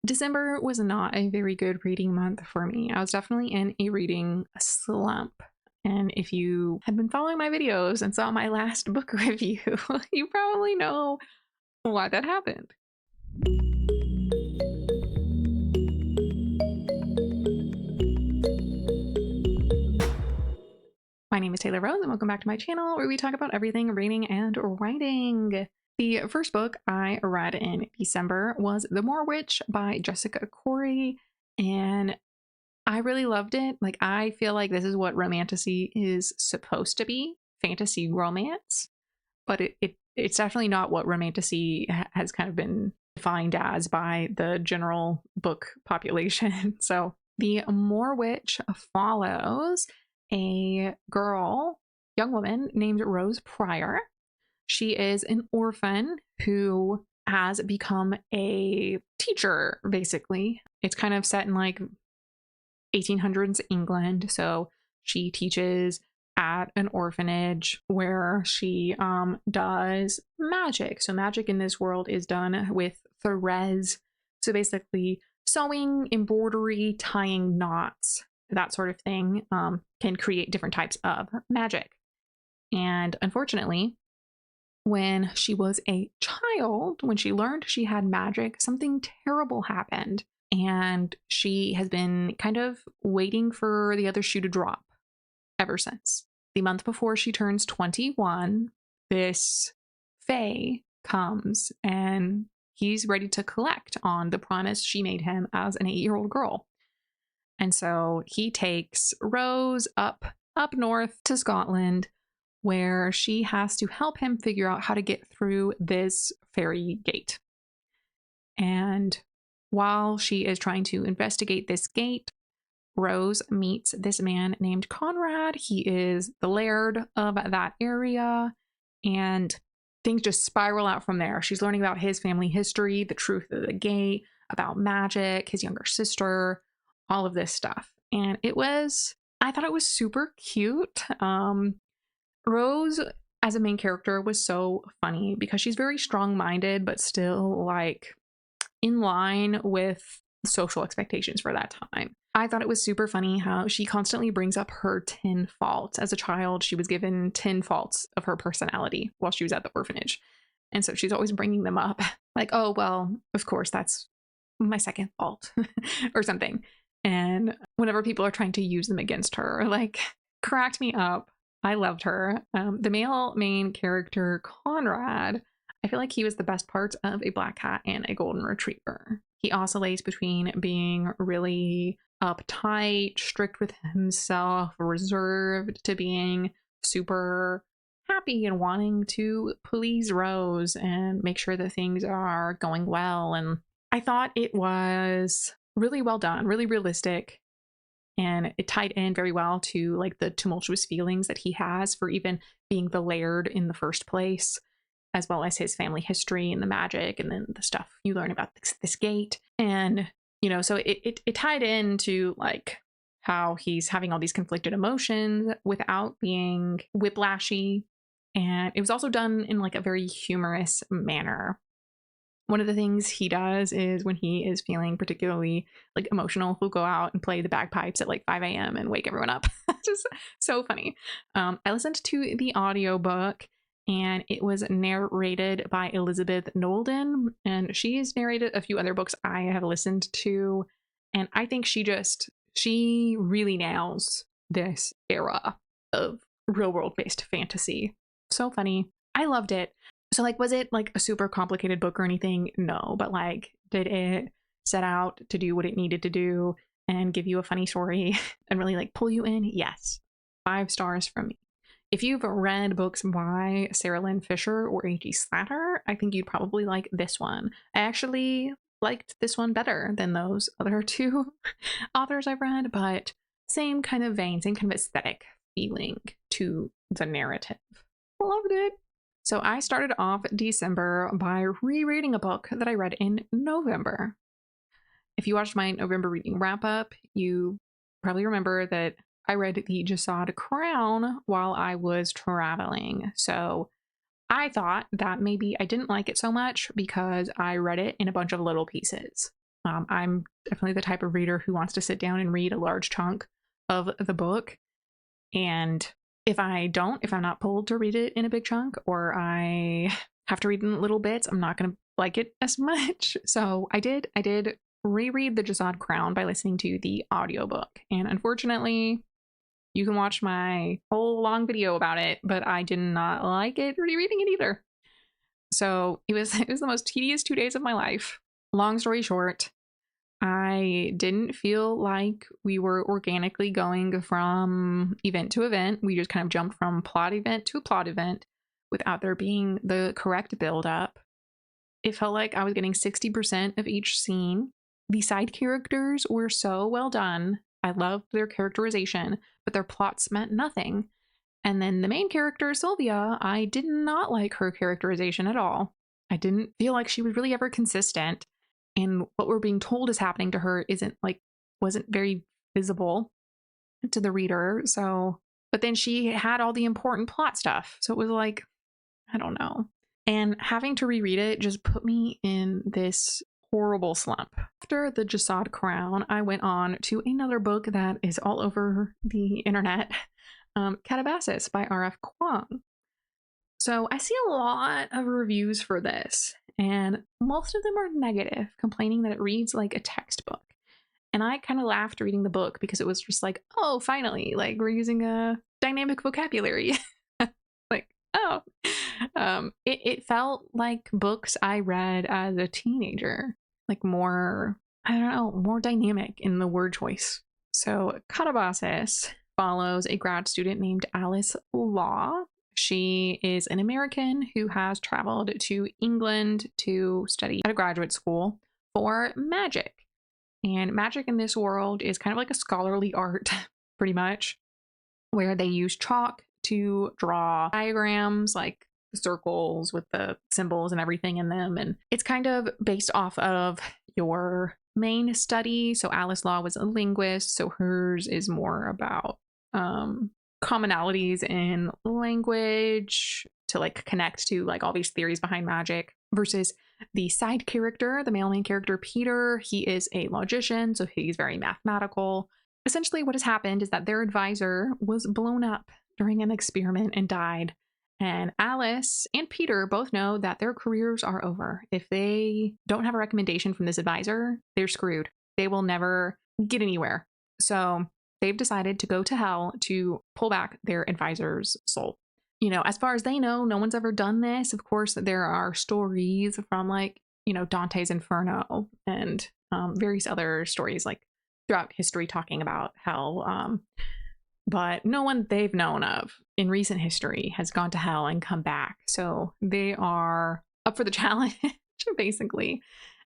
December was not a very good reading month for me. I was definitely in a reading slump. And if you had been following my videos and saw my last book review, you probably know why that happened. My name is Taylor Rose, and welcome back to my channel where we talk about everything reading and writing. The first book I read in December was The Moor Witch by Jessica Crown, and I really loved it. Like, I feel like this is what romantasy is supposed to be, fantasy romance, but it's definitely not what romantasy has kind of been defined as by the general book population. So The Moor Witch follows a young woman named Rose Pryor. She is an orphan who has become a teacher, basically. It's kind of set in like 1800s England. So she teaches at an orphanage where she does magic. So magic in this world is done with threads. So basically sewing, embroidery, tying knots, that sort of thing can create different types of magic. And unfortunately, when she was a child, when she learned she had magic, something terrible happened. And she has been kind of waiting for the other shoe to drop ever since. The month before she turns 21, this fae comes and he's ready to collect on the promise she made him as an 8-year-old girl. And so he takes Rose up north to Scotland, where she has to help him figure out how to get through this fairy gate. And while she is trying to investigate this gate, Rose meets this man named Conrad. He is the laird of that area, and things just spiral out from there. She's learning about his family history, the truth of the gate, about magic, his younger sister, all of this stuff. And I thought it was super cute. Rose as a main character was so funny because she's very strong-minded, but still like in line with social expectations for that time. I thought it was super funny how she constantly brings up her 10 faults. As a child, she was given 10 faults of her personality while she was at the orphanage. And so she's always bringing them up. Like, oh, well, of course, that's my second fault or something. And whenever people are trying to use them against her, like, cracked me up. I loved her. The male main character, Conrad, I feel like he was the best part of a black cat and a golden retriever. He oscillates between being really uptight, strict with himself, reserved, to being super happy and wanting to please Rose and make sure that things are going well. And I thought it was really well done, really realistic. And it tied in very well to like the tumultuous feelings that he has for even being the laird in the first place, as well as his family history and the magic and then the stuff you learn about this gate. And, you know, so it tied into like how he's having all these conflicted emotions without being whiplashy. And it was also done in like a very humorous manner. One of the things he does is when he is feeling particularly like emotional, he'll go out and play the bagpipes at like 5 a.m. and wake everyone up. Just so funny. I listened to the audiobook and it was narrated by Elizabeth Nolden, and she's narrated a few other books I have listened to. And I think she really nails this era of real world based fantasy. So funny. I loved it. So like, was it like a super complicated book or anything? No, but like, did it set out to do what it needed to do and give you a funny story and really like pull you in? Yes. 5 stars from me. If you've read books by Sarah Lynn Fisher or A.G. Slatter, I think you'd probably like this one. I actually liked this one better than those other 2 authors I've read, but same kind of vein, same kind of aesthetic feeling to the narrative. Loved it. So I started off December by rereading a book that I read in November. If you watched my November reading wrap up, you probably remember that I read the Jasad Crown while I was traveling. So I thought that maybe I didn't like it so much because I read it in a bunch of little pieces. I'm definitely the type of reader who wants to sit down and read a large chunk of the book. And if I'm not pulled to read it in a big chunk, or I have to read in little bits, I'm not going to like it as much. So I did reread the Jasad Crown by listening to the audiobook. And unfortunately, you can watch my whole long video about it, but I did not like it rereading it either. So it was the most tedious 2 days of my life. Long story short, I didn't feel like we were organically going from event to event. We just kind of jumped from plot event to plot event without there being the correct build up. It felt like I was getting 60% of each scene. The side characters were so well done. I loved their characterization, but their plots meant nothing. And then the main character, Sylvia, I did not like her characterization at all. I didn't feel like she was really ever consistent. And what we're being told is happening to her wasn't very visible to the reader. So, but then she had all the important plot stuff. So it was like, I don't know. And having to reread it just put me in this horrible slump. After the Jasad Crown, I went on to another book that is all over the internet, Katabasis by R.F. Kuang. So I see a lot of reviews for this, and most of them are negative, complaining that it reads like a textbook. And I kind of laughed reading the book because it was just like, oh, finally, like we're using a dynamic vocabulary. Like, oh. It felt like books I read as a teenager, like more, I don't know, more dynamic in the word choice. So Katabasis follows a grad student named Alice Law. She is an American who has traveled to England to study at a graduate school for magic. And magic in this world is kind of like a scholarly art, pretty much, where they use chalk to draw diagrams, like the circles with the symbols and everything in them. And it's kind of based off of your main study. So Alice Law was a linguist, so hers is more about commonalities in language to like connect to like all these theories behind magic, versus the side character, the male main character, Peter. He is a logician, so he's very mathematical. Essentially what has happened is that their advisor was blown up during an experiment and died. And Alice and Peter both know that their careers are over. If they don't have a recommendation from this advisor, they're screwed. They will never get anywhere. So they've decided to go to hell to pull back their advisor's soul. You know, as far as they know, no one's ever done this. Of course, there are stories from like, you know, Dante's Inferno and various other stories like throughout history talking about hell. But no one they've known of in recent history has gone to hell and come back. So they are up for the challenge, basically.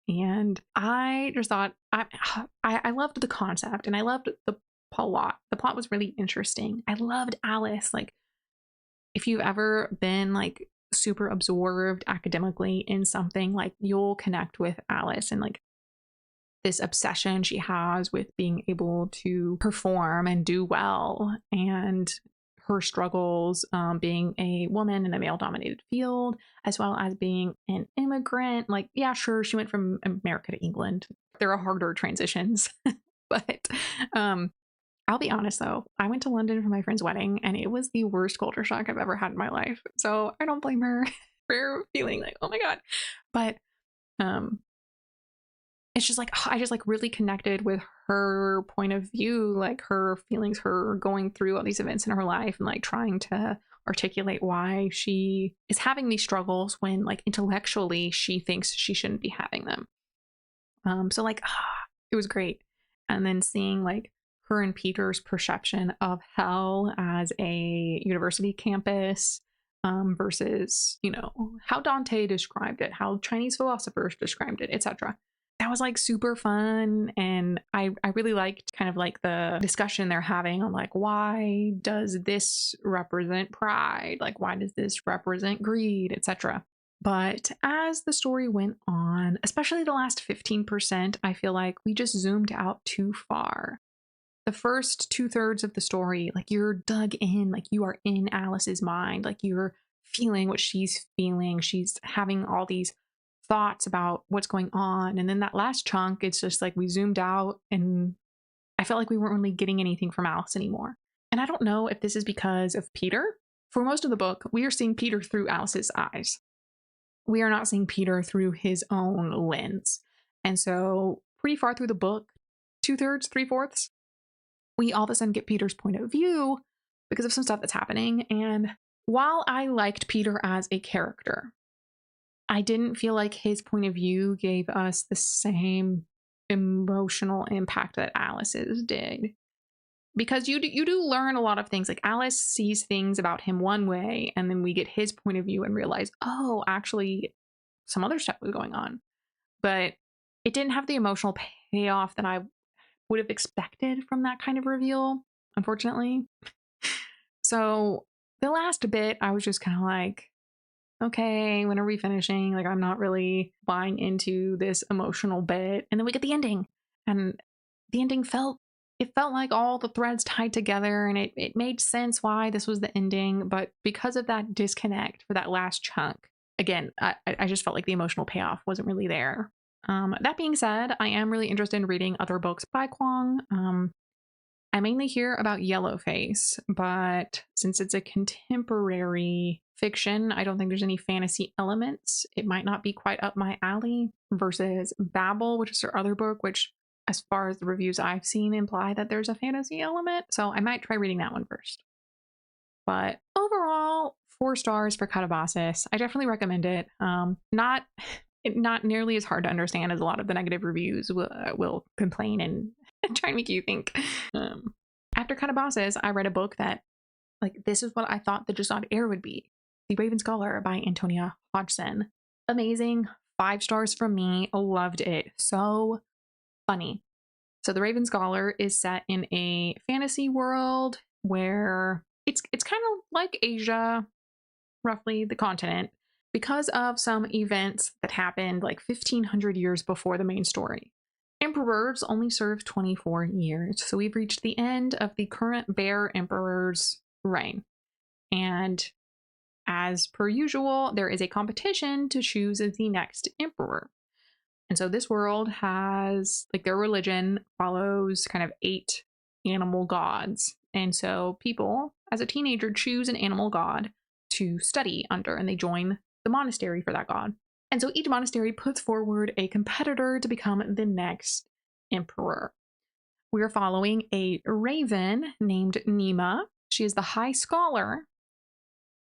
And I just thought, I loved the concept and I loved the plot. The plot was really interesting. I loved Alice. Like, if you've ever been like super absorbed academically in something, like you'll connect with Alice and like this obsession she has with being able to perform and do well, and her struggles being a woman in a male dominated field, as well as being an immigrant. Like, yeah, sure, she went from America to England. There are harder transitions, but I'll be honest though, I went to London for my friend's wedding and it was the worst culture shock I've ever had in my life. So I don't blame her for feeling like, oh my God. But it's just like, I just like really connected with her point of view, like her feelings, her going through all these events in her life and like trying to articulate why she is having these struggles when like intellectually she thinks she shouldn't be having them. So like, it was great. And then seeing like her and Peter's perception of hell as a university campus versus, you know, how Dante described it, how Chinese philosophers described it, etc. That was like super fun. And I really liked kind of like the discussion they're having on like, why does this represent pride? Like, why does this represent greed, etc. But as the story went on, especially the last 15%, I feel like we just zoomed out too far. The first 2/3 of the story, like you're dug in, like you are in Alice's mind, like you're feeling what she's feeling. She's having all these thoughts about what's going on. And then that last chunk, it's just like we zoomed out and I felt like we weren't really getting anything from Alice anymore. And I don't know if this is because of Peter. For most of the book, we are seeing Peter through Alice's eyes. We are not seeing Peter through his own lens. And so pretty far through the book, 2/3, 3/4, we all of a sudden get Peter's point of view because of some stuff that's happening. And while I liked Peter as a character, I didn't feel like his point of view gave us the same emotional impact that Alice's did. Because you do learn a lot of things. Like Alice sees things about him one way, and then we get his point of view and realize, oh, actually, some other stuff was going on. But it didn't have the emotional payoff that I would have expected from that kind of reveal, unfortunately. So the last bit, I was just kind of like, okay, when are we finishing? Like, I'm not really buying into this emotional bit. And then we get the ending. And the ending felt like all the threads tied together, and it made sense why this was the ending. But because of that disconnect for that last chunk, again, I just felt like the emotional payoff wasn't really there. That being said, I am really interested in reading other books by Kwong. I mainly hear about Yellowface, but since it's a contemporary fiction, I don't think there's any fantasy elements. It might not be quite up my alley versus Babel, which is her other book, which, as far as the reviews I've seen, imply that there's a fantasy element. So I might try reading that one first. But overall, 4 stars for Katabasis. I definitely recommend it. Not nearly as hard to understand as a lot of the negative reviews will complain and try and make you think. After Katabasis, I read a book that, like, this is what I thought the Jasad Air would be. The Raven Scholar by Antonia Hodgson. Amazing. 5 stars from me. Loved it. So funny. So the Raven Scholar is set in a fantasy world where it's kind of like Asia, roughly the continent, because of some events that happened like 1500 years before the main story. Emperors only served 24 years, so we've reached the end of the current Bear Emperor's reign. And as per usual, there is a competition to choose the next emperor. And so this world has, like, their religion follows kind of 8 animal gods. And so people, as a teenager, choose an animal god to study under, and they join the monastery for that god. And so each monastery puts forward a competitor to become the next emperor. We are following a raven named Nima. She is the high scholar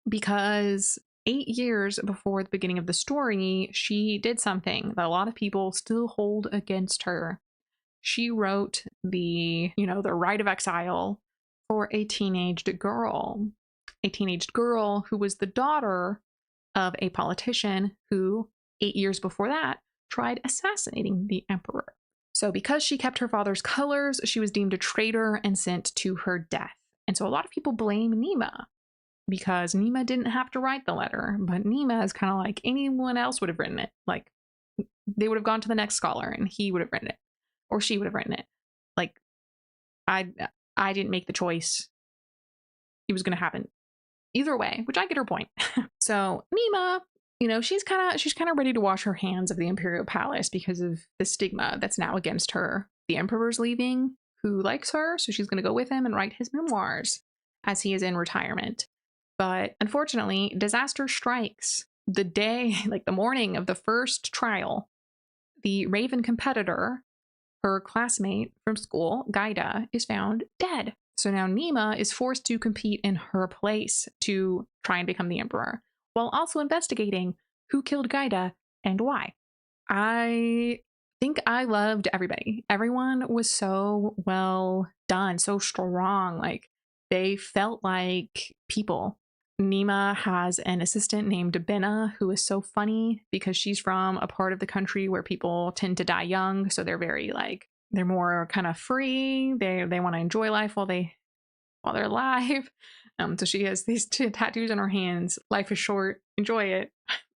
because 8 years before the beginning of the story, she did something that a lot of people still hold against her. She wrote the rite of exile for a teenaged girl who was the daughter of a politician who 8 years before that tried assassinating the emperor. So because she kept her father's colors, she was deemed a traitor and sent to her death. And so a lot of people blame Nima because Nima didn't have to write the letter, but Nima is kind of like anyone else would have written it. Like, they would have gone to the next scholar and he would have written it, or she would have written it. Like, I didn't make the choice. It was going to happen either way, which I get her point. So Nima, she's kind of ready to wash her hands of the Imperial Palace because of the stigma that's now against her. The Emperor's leaving, who likes her, so she's going to go with him and write his memoirs as he is in retirement. But unfortunately, disaster strikes the day, like the morning of the first trial. The Raven competitor, her classmate from school, Gaida, is found dead. So now Nima is forced to compete in her place to try and become the emperor, while also investigating who killed Gaida and why. I think I loved everybody. Everyone was so well done, so strong. Like, they felt like people. Nima has an assistant named Benna who is so funny because she's from a part of the country where people tend to die young. So they're very they're more kind of free. They want to enjoy life while they're alive. So she has these 2 tattoos on her hands. Life is short, enjoy it.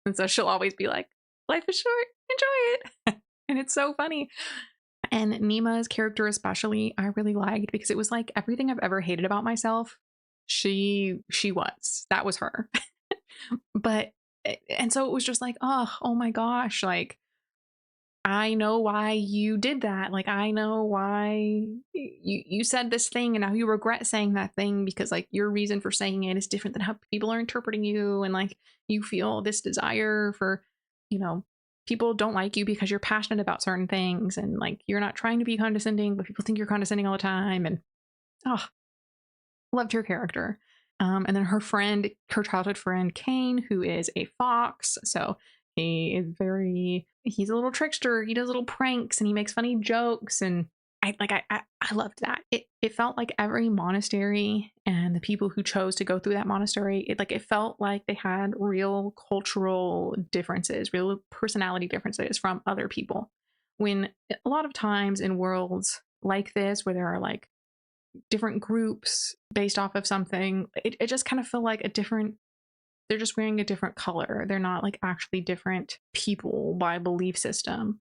And so she'll always be like, life is short, enjoy it. And it's so funny. And Nima's character especially, I really liked because it was like everything I've ever hated about myself. That was her. But and so it was just like, oh my gosh, like, I know why you did that. Like, I know why you said this thing and now you regret saying that thing because like your reason for saying it is different than how people are interpreting you. And like you feel this desire for, you know, people don't like you because you're passionate about certain things and like you're not trying to be condescending, but people think you're condescending all the time. And oh, loved her character. And then her friend, her childhood friend, Kane, who is a fox. So he's a little trickster. He does little pranks and he makes funny jokes. And I loved that. It felt like every monastery and the people who chose to go through that monastery, it felt like they had real cultural differences, real personality differences from other people. When a lot of times in worlds like this, where there are like different groups based off of something, it just kind of felt like they're just wearing a different color. They're not like actually different people by belief system.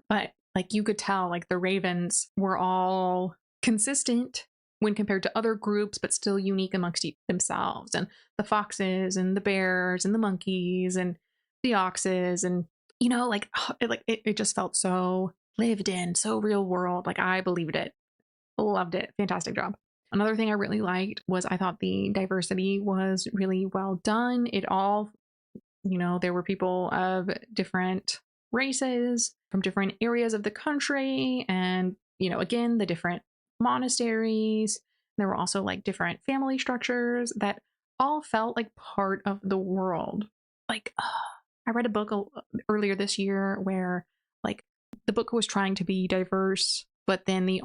But like you could tell like the ravens were all consistent when compared to other groups, but still unique amongst themselves. And the foxes and the bears and the monkeys and the oxes and, you know, like it just felt so lived in, so real world. Like I believed it. Loved it. Fantastic job. Another thing I really liked was I thought the diversity was really well done. It all, you know, there were people of different races from different areas of the country and, you know, again, the different monasteries. There were also like different family structures that all felt like part of the world. Like, I read a book earlier this year where like the book was trying to be diverse, but then the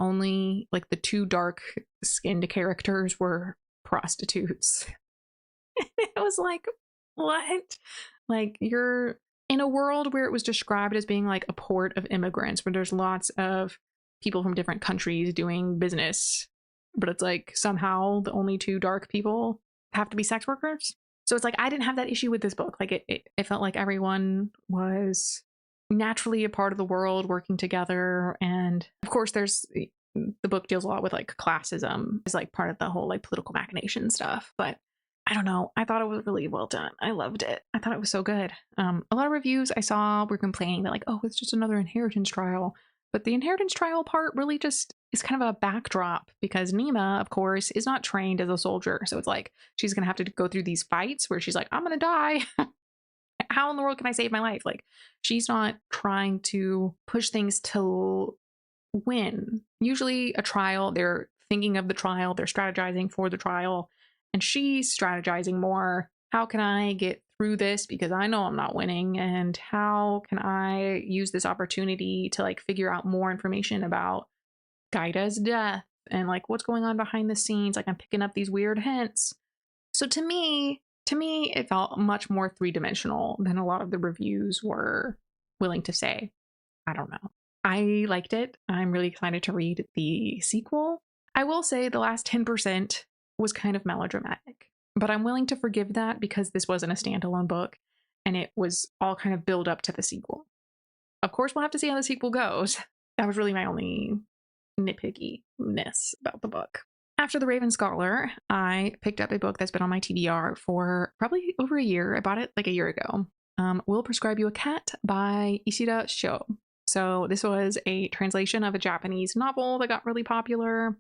two dark skinned characters were prostitutes. It was like, what? Like, you're in a world where it was described as being like a port of immigrants, where there's lots of people from different countries doing business, but it's like somehow the only two dark people have to be sex workers. So it's like, I didn't have that issue with this book. Like, it felt like everyone was naturally a part of the world working together. And of course the book deals a lot with like classism as like part of the whole like political machination stuff, but I don't know, I thought it was really well done. I loved it. I thought it was so good. A lot of reviews I saw were complaining that like, oh, it's just another inheritance trial, but the inheritance trial part really just is kind of a backdrop because Nima, of course, is not trained as a soldier, so it's like she's gonna have to go through these fights where she's like, I'm gonna die. How in the world can I save my life? Like, she's not trying to push things to win. Usually a trial, they're thinking of the trial, they're strategizing for the trial, and she's strategizing more. How can I get through this because I know I'm not winning? And how can I use this opportunity to like figure out more information about Gaida's death and like what's going on behind the scenes? Like I'm picking up these weird hints. So to me, it felt much more three-dimensional than a lot of the reviews were willing to say. I don't know. I liked it. I'm really excited to read the sequel. I will say the last 10% was kind of melodramatic, but I'm willing to forgive that because this wasn't a standalone book and it was all kind of build up to the sequel. Of course, we'll have to see how the sequel goes. That was really my only nitpickiness about the book. After The Raven Scholar, I picked up a book that's been on my TBR for probably over a year. I bought it like a year ago. Will Prescribe You a Cat by Ishida Sho. So this was a translation of a Japanese novel that got really popular.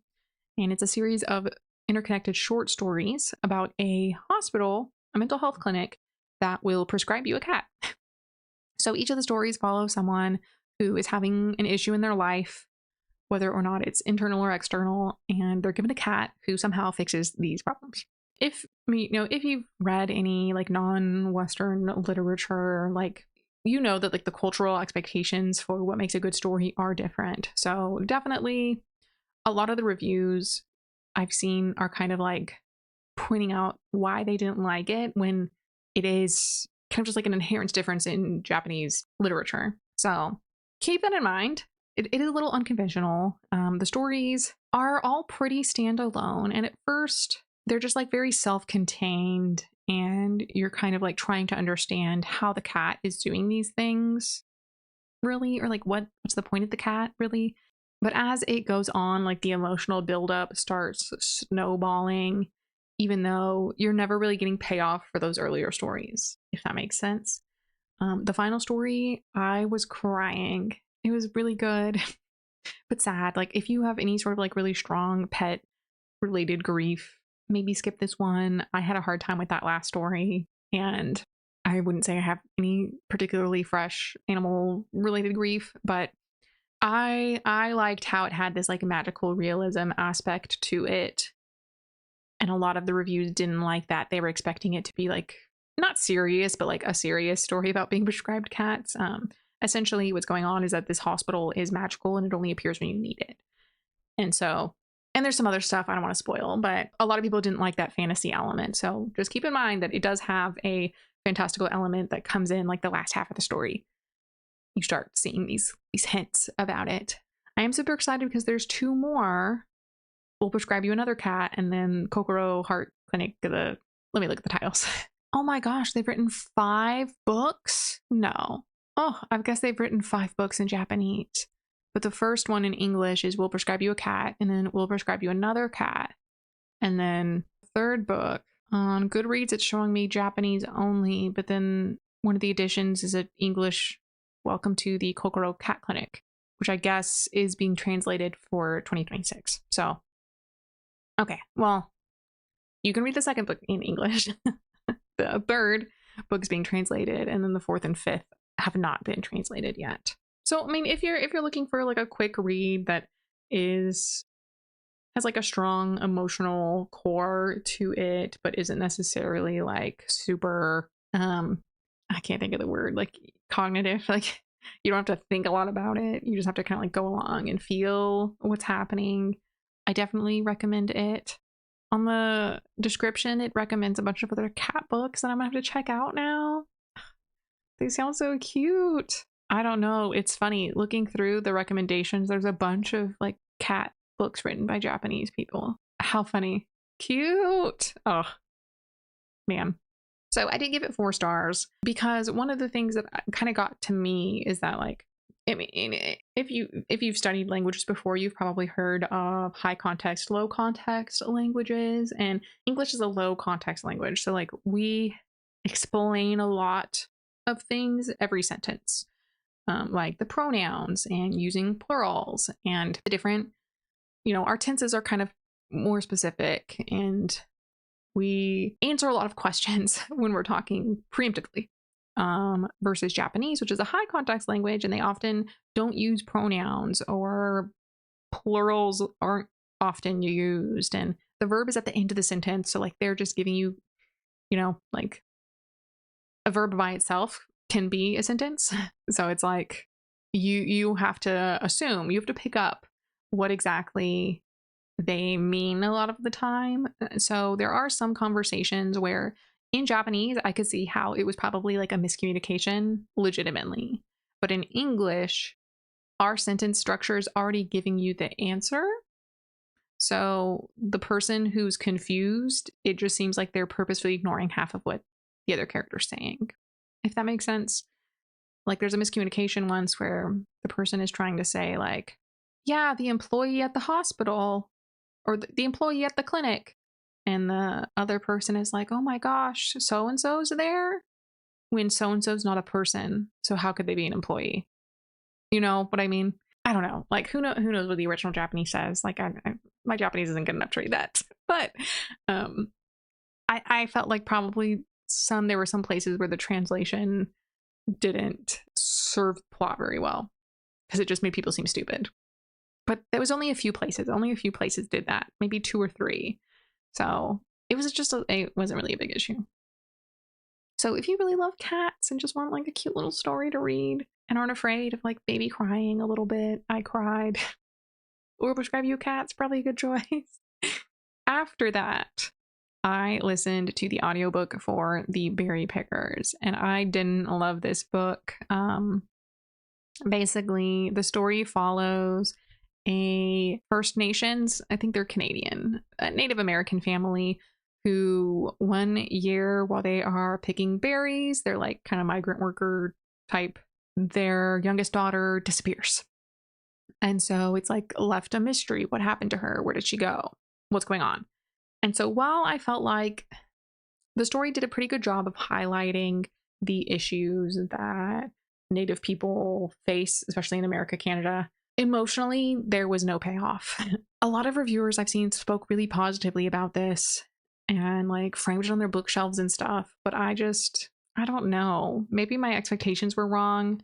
And it's a series of interconnected short stories about a hospital, a mental health clinic, that will prescribe you a cat. So each of the stories follow someone who is having an issue in their life, whether or not it's internal or external, and they're given a cat who somehow fixes these problems. If you've read any like non-Western literature, like you know that like the cultural expectations for what makes a good story are different. So definitely a lot of the reviews I've seen are kind of like pointing out why they didn't like it when it is kind of just like an inherent difference in Japanese literature. So keep that in mind. It is a little unconventional. The stories are all pretty standalone, and at first they're just like very self-contained, and you're kind of like trying to understand how the cat is doing these things, really, or like what's the point of the cat, really. But as it goes on, like the emotional buildup starts snowballing, even though you're never really getting payoff for those earlier stories. if that makes sense. The final story, I was crying. It was really good, but sad. Like, if you have any sort of like really strong pet related grief, maybe skip this one. I had a hard time with that last story, and I wouldn't say I have any particularly fresh animal related grief, but I liked how it had this like magical realism aspect to it. And a lot of the reviews didn't like that. They were expecting it to be like not serious, but like a serious story about being prescribed cats. Essentially what's going on is that this hospital is magical and it only appears when you need it. And so, and there's some other stuff I don't want to spoil, but a lot of people didn't like that fantasy element. So just keep in mind that it does have a fantastical element that comes in like the last half of the story. You start seeing these hints about it. I am super excited because there's 2 more. We'll Prescribe You Another Cat, and then Kokoro Heart Clinic. Let me look at the titles. Oh my gosh, they've written 5 books? No. Oh, I guess they've written 5 books in Japanese. But the first one in English is We'll Prescribe You a Cat, and then We'll Prescribe You Another Cat. And then the 3rd book, on Goodreads, it's showing me Japanese only, but then one of the editions is an English Welcome to the Kokoro Cat Clinic, which I guess is being translated for 2026. So, okay, well, you can read the 2nd book in English. The 3rd book is being translated, and then the 4th and 5th have not been translated yet. So, I mean, if you're looking for like a quick read that has like a strong emotional core to it, but isn't necessarily like super I can't think of the word, like cognitive, like you don't have to think a lot about it. You just have to kind of like go along and feel what's happening. I definitely recommend it. On the description, it recommends a bunch of other cat books that I'm gonna have to check out now. They sound so cute. I don't know. It's funny looking through the recommendations. There's a bunch of like cat books written by Japanese people. How funny. Cute. Oh, man. So I did give it 4 stars because one of the things that kind of got to me is that, like, I mean, if you've studied languages before, you've probably heard of high context, low context languages, and English is a low context language. So like we explain a lot of things every sentence, like the pronouns and using plurals and the different, our tenses are kind of more specific, and we answer a lot of questions when we're talking preemptively, versus Japanese, which is a high context language, and they often don't use pronouns, or plurals aren't often used, and the verb is at the end of the sentence. So like they're just giving you, like a verb by itself can be a sentence. So it's like you have to assume, you have to pick up what exactly they mean a lot of the time. So there are some conversations where in Japanese, I could see how it was probably like a miscommunication legitimately. But in English, our sentence structure is already giving you the answer. So the person who's confused, it just seems like they're purposefully ignoring half of what the other character's saying, if that makes sense. Like there's a miscommunication once where the person is trying to say like, yeah, the employee at the hospital, or the employee at the clinic. And the other person is like, oh my gosh, so-and-so's there? When so-and-so's not a person. So how could they be an employee? You know what I mean? I don't know. Like who knows what the original Japanese says? Like my Japanese isn't good enough to read that. But I felt like probably there were some places where the translation didn't serve the plot very well, because it just made people seem stupid. But there was only a few places. Only a few places did that. Maybe 2 or 3. So it was just it wasn't really a big issue. So if you really love cats and just want like a cute little story to read and aren't afraid of like baby crying a little bit, I cried, or Prescribe You a Cat's probably a good choice. After that, I listened to the audiobook for The Berry Pickers, and I didn't love this book. Basically, the story follows a First Nations, I think they're Canadian, a Native American family who one year while they are picking berries, they're like kind of migrant worker type, their youngest daughter disappears. And so it's like left a mystery. What happened to her? Where did she go? What's going on? And so while I felt like the story did a pretty good job of highlighting the issues that Native people face, especially in America, Canada. Emotionally, there was no payoff. A lot of reviewers I've seen spoke really positively about this and like framed it on their bookshelves and stuff, but I don't know. Maybe my expectations were wrong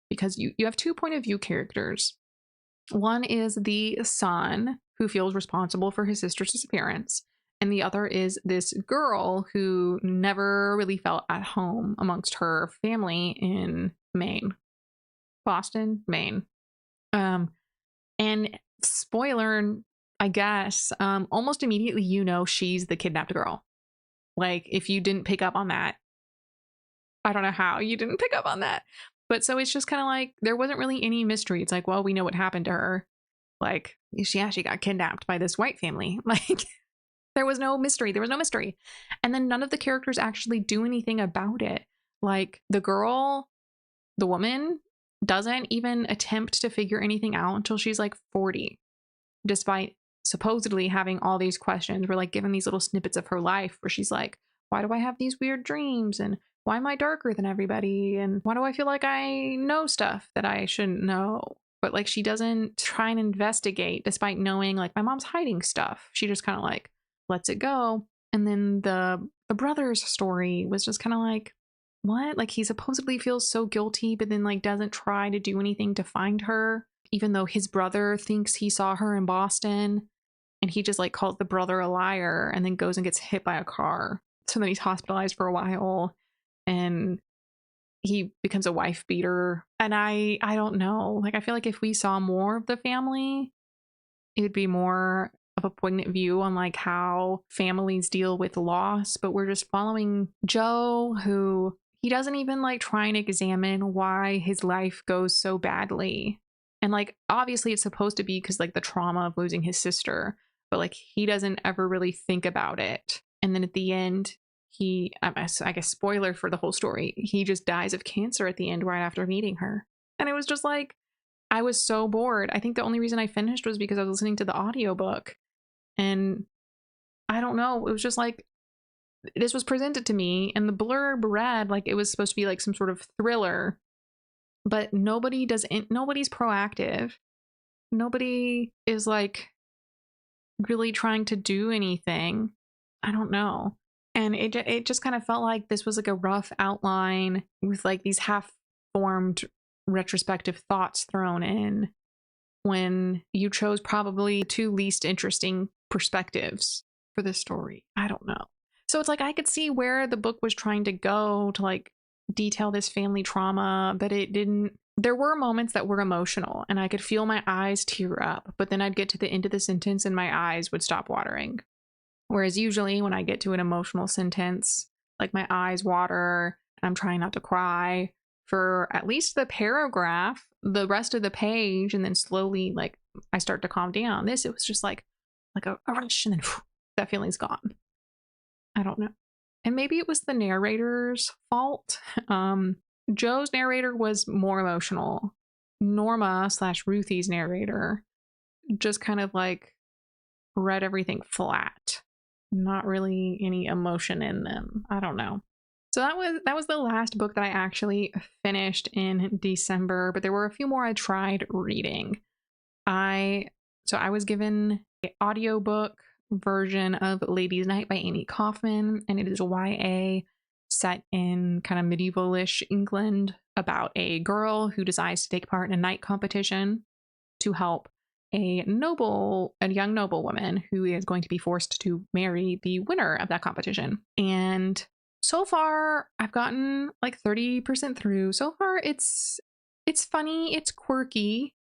because you have two point of view characters. One is the son who feels responsible for his sister's disappearance, and the other is this girl who never really felt at home amongst her family in Maine. Boston, Maine. And spoiler, I guess, almost immediately she's the kidnapped girl. Like, if you didn't pick up on that, I don't know how you didn't pick up on that. But so it's just kind of like, there wasn't really any mystery. It's like, well, we know what happened to her. Like, she actually got kidnapped by this white family. Like, there was no mystery. There was no mystery. And then none of the characters actually do anything about it. Like, the girl, the woman, doesn't even attempt to figure anything out until she's like 40, despite supposedly having all these questions. We're like given these little snippets of her life where she's like, why do I have these weird dreams? And why am I darker than everybody? And why do I feel like I know stuff that I shouldn't know? But like, she doesn't try and investigate despite knowing like my mom's hiding stuff. She just kind of like lets it go. And then the brother's story was just kind of like, what? Like, he supposedly feels so guilty, but then like doesn't try to do anything to find her, even though his brother thinks he saw her in Boston, and he just like calls the brother a liar and then goes and gets hit by a car. So then he's hospitalized for a while and he becomes a wife beater. And I don't know. Like, I feel like if we saw more of the family, it would be more of a poignant view on like how families deal with loss. But we're just following Joe, who he doesn't even like try and examine why his life goes so badly. And like, obviously it's supposed to be because like the trauma of losing his sister, but like he doesn't ever really think about it. And then at the end, I guess spoiler for the whole story, he just dies of cancer at the end right after meeting her. And it was just like, I was so bored. I think the only reason I finished was because I was listening to the audiobook. And I don't know, it was just like, this was presented to me and the blurb read like it was supposed to be like some sort of thriller, but nobody's proactive. Nobody is like really trying to do anything. I don't know. And it just kind of felt like this was like a rough outline with like these half-formed retrospective thoughts thrown in when you chose probably the two least interesting perspectives for this story. I don't know. So it's like I could see where the book was trying to go to like detail this family trauma, but it didn't. There were moments that were emotional and I could feel my eyes tear up, but then I'd get to the end of the sentence and my eyes would stop watering. Whereas usually when I get to an emotional sentence, like my eyes water and I'm trying not to cry for at least the paragraph, the rest of the page, and then slowly like I start to calm down. This, it was just like a rush and then whew, that feeling's gone. I don't know. And maybe it was the narrator's fault. Joe's narrator was more emotional. Norma/Ruthie's narrator just kind of like read everything flat. Not really any emotion in them. I don't know. So that was the last book that I actually finished in December, but there were a few more I tried reading. I was given an audiobook version of Ladies' Night by Amy Kaufman, and it is a YA set in kind of medievalish England about a girl who decides to take part in a night competition to help a young noblewoman who is going to be forced to marry the winner of that competition. And so far I've gotten like 30% through. So far it's funny, it's quirky.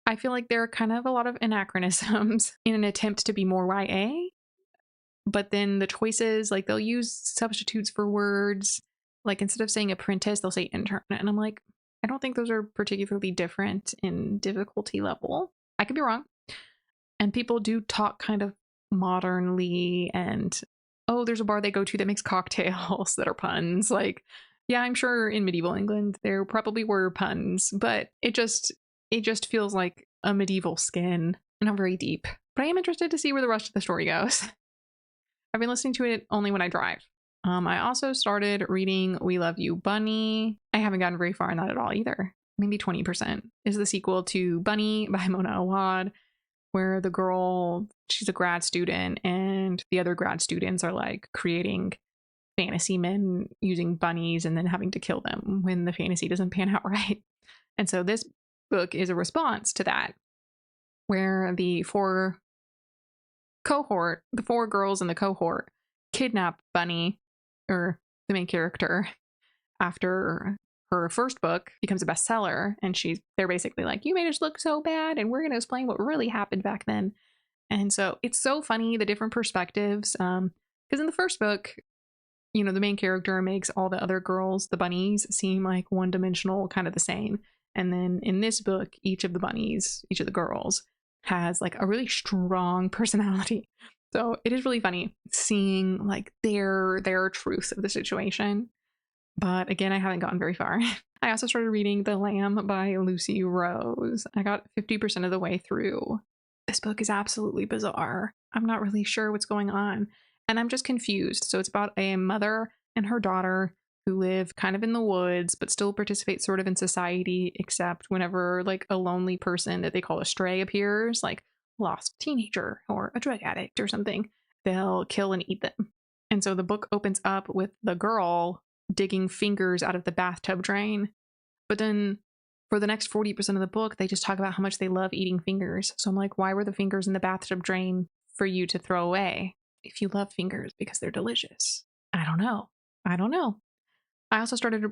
I feel like there are kind of a lot of anachronisms in an attempt to be more YA, but then the choices, like they'll use substitutes for words. Like instead of saying apprentice, they'll say intern. And I'm like, I don't think those are particularly different in difficulty level. I could be wrong. And people do talk kind of modernly and, oh, there's a bar they go to that makes cocktails that are puns. Like, yeah, I'm sure in medieval England there probably were puns, but it just feels like a medieval skin, not very deep. But I am interested to see where the rest of the story goes. I've been listening to it only when I drive. I also started reading We Love You, Bunny. I haven't gotten very far in that at all either. Maybe 20% is the sequel to Bunny by Mona Awad, where the girl, she's a grad student and the other grad students are like creating fantasy men using bunnies and then having to kill them when the fantasy doesn't pan out right. And so this book is a response to that, where the four girls in the cohort kidnap Bunny, or the main character, after her first book becomes a bestseller, and they're basically like, you made us look so bad and we're going to explain what really happened back then. And so it's so funny, the different perspectives, because in the first book, you know, the main character makes all the other girls, the bunnies, seem like one-dimensional, kind of the same. And then in this book, each of the girls has like a really strong personality. So it is really funny seeing like their truth of the situation. But again, I haven't gotten very far. I also started reading The Lamb by Lucy Rose. I got 50% of the way through. This book is absolutely bizarre. I'm not really sure what's going on, and I'm just confused. So it's about a mother and her daughter who live kind of in the woods, but still participate sort of in society, except whenever like a lonely person that they call a stray appears, like a lost teenager or a drug addict or something, they'll kill and eat them. And so the book opens up with the girl digging fingers out of the bathtub drain. But then for the next 40% of the book, they just talk about how much they love eating fingers. So I'm like, why were the fingers in the bathtub drain for you to throw away if you love fingers because they're delicious? I don't know. I also started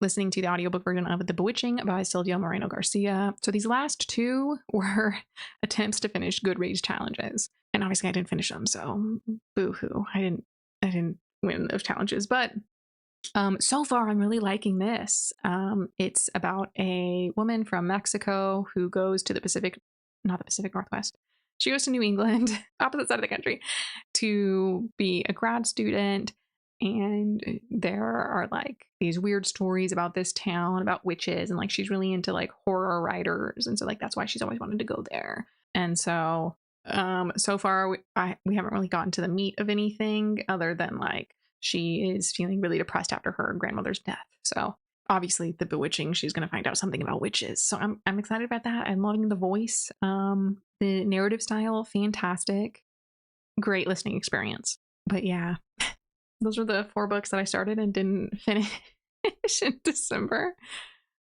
listening to the audiobook version of The Bewitching by Silvia Moreno Garcia. So these last two were attempts to finish Goodreads challenges. And obviously I didn't finish them, so boo-hoo. I didn't win those challenges. But so far I'm really liking this. It's about a woman from Mexico who goes to not the Pacific Northwest. She goes to New England, opposite side of the country, to be a grad student. And there are like these weird stories about this town, about witches, and like she's really into like horror writers, and so like that's why she's always wanted to go there. And so so far we haven't really gotten to the meat of anything other than like she is feeling really depressed after her grandmother's death. So obviously The Bewitching, she's going to find out something about witches. So I'm excited about that. I'm loving the voice. The narrative style, fantastic. Great listening experience. But yeah, those are the 4 books that I started and didn't finish in December.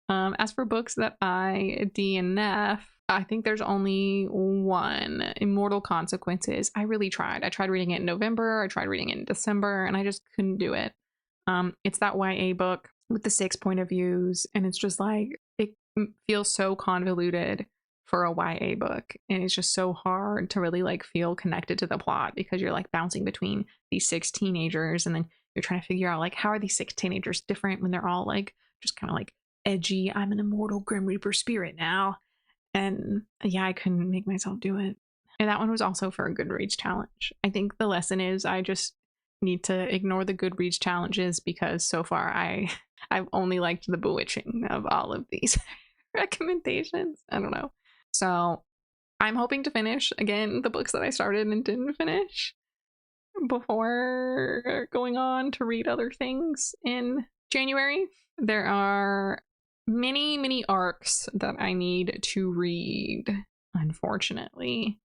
As for books that I DNF, I think there's only one, Immortal Consequences. I really tried. I tried reading it in November. I tried reading it in December, and I just couldn't do it. It's that YA book with the 6 point of views, and it's just like, it feels so convoluted for a YA book, and it's just so hard to really like feel connected to the plot because you're like bouncing between these 6 teenagers, and then you're trying to figure out like how are these 6 teenagers different when they're all like just kind of like edgy, I'm an immortal Grim Reaper spirit now. And yeah, I couldn't make myself do it. And that one was also for a Goodreads challenge. I think the lesson is I just need to ignore the Goodreads challenges because so far I've only liked The Bewitching of all of these recommendations. I don't know. So I'm hoping to finish again the books that I started and didn't finish before going on to read other things in January. There are many arcs that I need to read, unfortunately.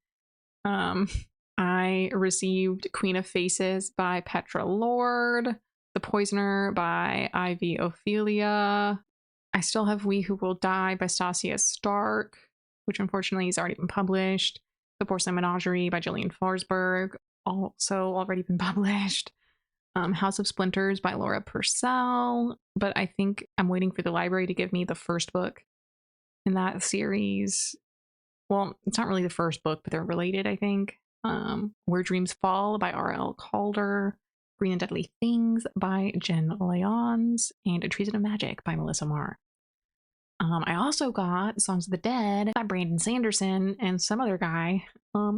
I received Queen of Faces by Petra Lord, The Poisoner by Ivy Ophelia. I still have We Who Will Die by Stasia Stark, which unfortunately has already been published. The Porcelain Menagerie by Gillian Forsberg, also already been published. House of Splinters by Laura Purcell, but I think I'm waiting for the library to give me the first book in that series. Well, it's not really the first book, but they're related, I think. Where Dreams Fall by R.L. Calder, Green and Deadly Things by Jen Lyons, and A Treason of Magic by Melissa Marr. I also got Songs of the Dead by Brandon Sanderson and some other guy,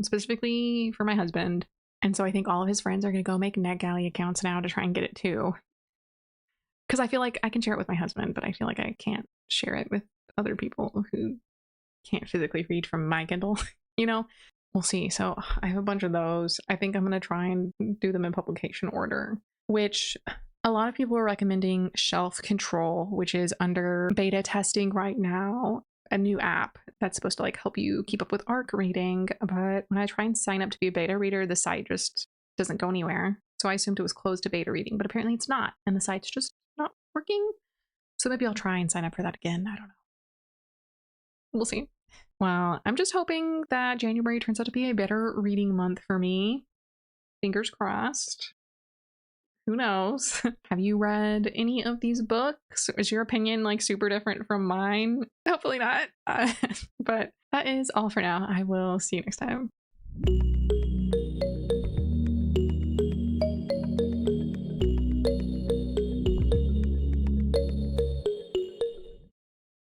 specifically for my husband. And so I think all of his friends are going to go make NetGalley accounts now to try and get it too. Because I feel like I can share it with my husband, but I feel like I can't share it with other people who can't physically read from my Kindle. You know, we'll see. So I have a bunch of those. I think I'm going to try and do them in publication order. which a lot of people are recommending Shelf Control, which is under beta testing right now, a new app that's supposed to like help you keep up with ARC reading. But when I try and sign up to be a beta reader, the site just doesn't go anywhere. So I assumed it was closed to beta reading, but apparently it's not, and the site's just not working. So maybe I'll try and sign up for that again. I don't know. We'll see. Well, I'm just hoping that January turns out to be a better reading month for me. Fingers crossed. Who knows? Have you read any of these books? Is your opinion like super different from mine? Hopefully not. But that is all for now. I will see you next time.